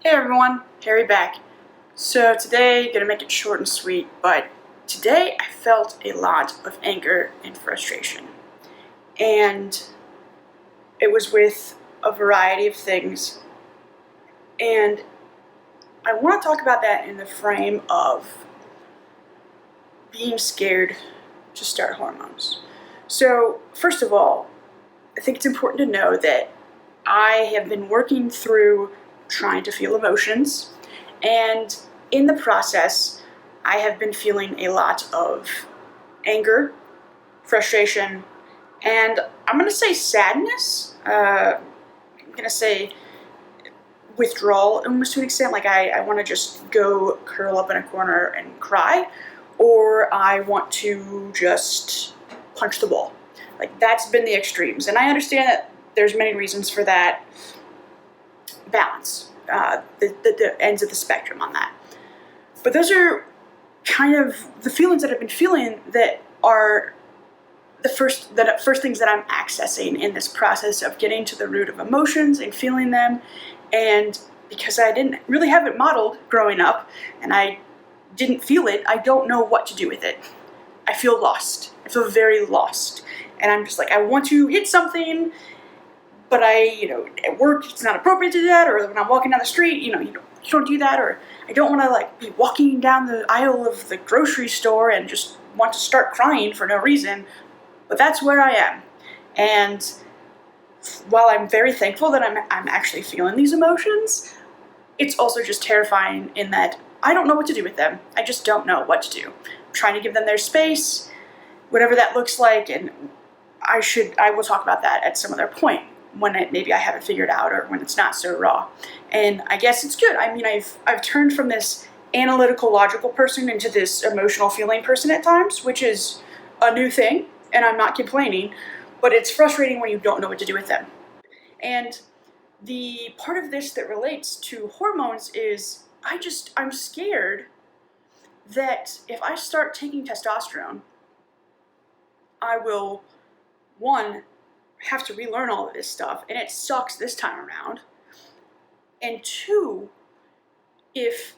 Hey everyone, Harry back. So today, gonna make it short and sweet, but today I felt a lot of anger and frustration. And it was with a variety of things. And I want to talk about that in the frame of being scared to start hormones. So, first of all, I think it's important to know that I have been working through trying to feel emotions, and in the process, I have been feeling a lot of anger, frustration, and I'm going to say sadness. I'm going to say withdrawal almost to an extent. Like, I want to just go curl up in a corner and cry, or I want to just punch the wall. Like, that's been the extremes. And I understand that there's many reasons for that balance, the ends of the spectrum on that. But those are kind of the feelings that I've been feeling that are the first things that I'm accessing in this process of getting to the root of emotions and feeling them. And because I didn't really have it modeled growing up and I didn't feel it, I don't know what to do with it. I feel lost. I feel very lost. And I'm just like, I want to hit something, but at work it's not appropriate to do that, or when I'm walking down the street, you don't do that, or I don't want to be walking down the aisle of the grocery store and just want to start crying for no reason. But that's where I am. And while I'm very thankful that I'm actually feeling these emotions, it's also just terrifying in that I don't know what to do with them. I just don't know what to do. I'm trying to give them their space, whatever that looks like, and I will talk about that at some other point when maybe I haven't figured out or when it's not so raw. And I guess it's good. I mean, I've turned from this analytical, logical person into this emotional, feeling person at times, which is a new thing, and I'm not complaining, but it's frustrating when you don't know what to do with them. And the part of this that relates to hormones is I'm scared that if I start taking testosterone, I will, one, have to relearn all of this stuff, and it sucks this time around. And two, if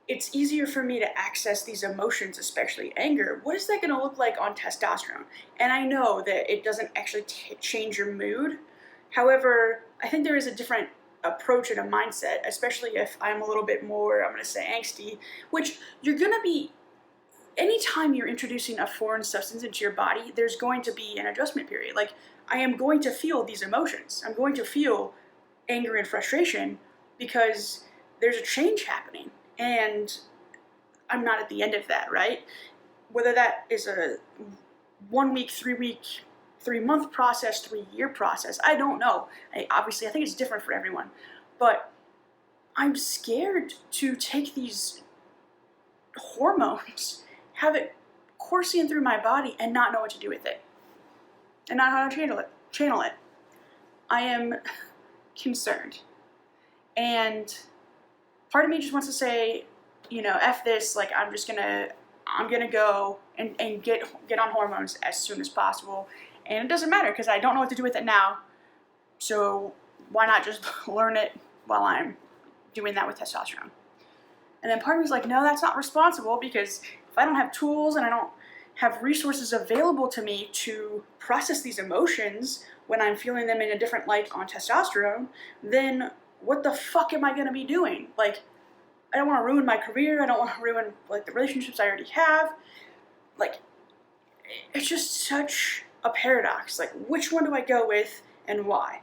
it's easier for me to access these emotions, especially anger, what is that going to look like on testosterone? And I know that it doesn't actually change your mood. However, I think there is a different approach and a mindset, especially if I'm a little bit more, I'm going to say angsty, which you're going to be, anytime you're introducing a foreign substance into your body, there's going to be an adjustment period. Like, I am going to feel these emotions. I'm going to feel anger and frustration because there's a change happening. And I'm not at the end of that, right? Whether that is a 1 week, 3 week, 3 month process, 3 year process, I don't know. Obviously, I think it's different for everyone. But I'm scared to take these hormones, have it coursing through my body, and not know what to do with it. And not how to channel it. I am concerned. And part of me just wants to say, F this, like I'm gonna go and get on hormones as soon as possible. And it doesn't matter because I don't know what to do with it now. So why not just learn it while I'm doing that with testosterone? And then part of me is like, no, that's not responsible, because if I don't have tools and I don't have resources available to me to process these emotions when I'm feeling them in a different light on testosterone, then what the fuck am I going to be doing? Like, I don't want to ruin my career. I don't want to ruin the relationships I already have. Like, it's just such a paradox. Like, which one do I go with and why?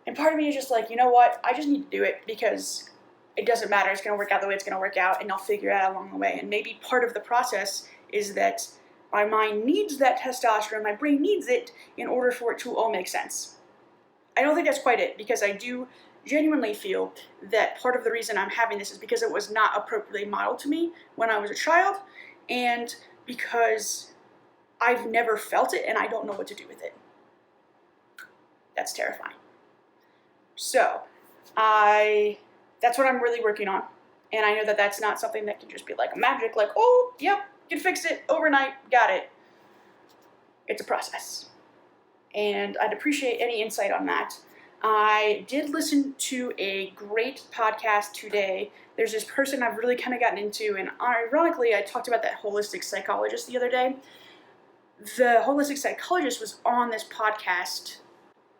And part of me is just like, you know what? I just need to do it because it doesn't matter. It's going to work out the way it's going to work out, and I'll figure it out along the way. And maybe part of the process is that my mind needs that testosterone, my brain needs it in order for it to all make sense. I don't think that's quite it, because I do genuinely feel that part of the reason I'm having this is because it was not appropriately modeled to me when I was a child, and because I've never felt it and I don't know what to do with it. That's terrifying. So, that's what I'm really working on. And I know that that's not something that can just be like magic, like, oh, yep, you can fix it overnight, got it. It's a process. And I'd appreciate any insight on that. I did listen to a great podcast today. There's this person I've really kind of gotten into, and ironically, I talked about that holistic psychologist the other day. The holistic psychologist was on this podcast.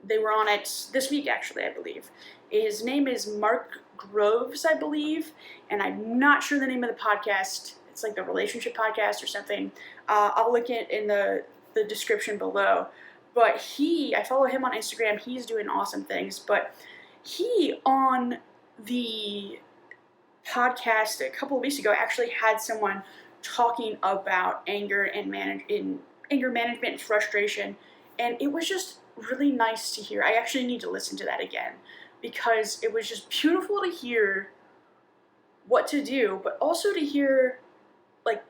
They were on it this week, actually, I believe. His name is Mark Groves, I believe, and I'm not sure the name of the podcast. It's like the relationship podcast or something. I'll link it in the description below. But I follow him on Instagram. He's doing awesome things. But he, on the podcast a couple of weeks ago, actually had someone talking about anger and anger management and frustration. And it was just really nice to hear. I actually need to listen to that again because it was just beautiful to hear what to do, but also to hear, like,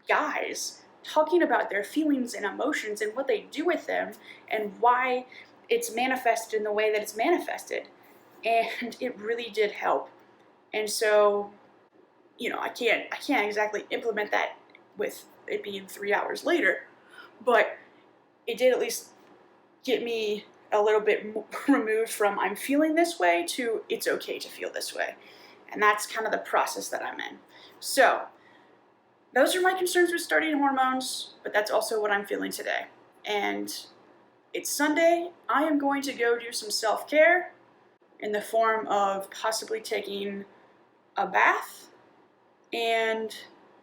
guys talking about their feelings and emotions and what they do with them and why it's manifested in the way that it's manifested. And it really did help. And so, I can't exactly implement that with it being 3 hours later, but it did at least get me a little bit removed from I'm feeling this way to it's okay to feel this way. And that's kind of the process that I'm in. So those are my concerns with starting hormones, but that's also what I'm feeling today. And it's Sunday. I am going to go do some self-care in the form of possibly taking a bath and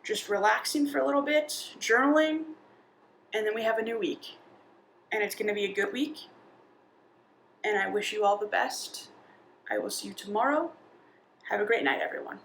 just relaxing for a little bit, journaling, and then we have a new week. And it's going to be a good week. And I wish you all the best. I will see you tomorrow. Have a great night, everyone.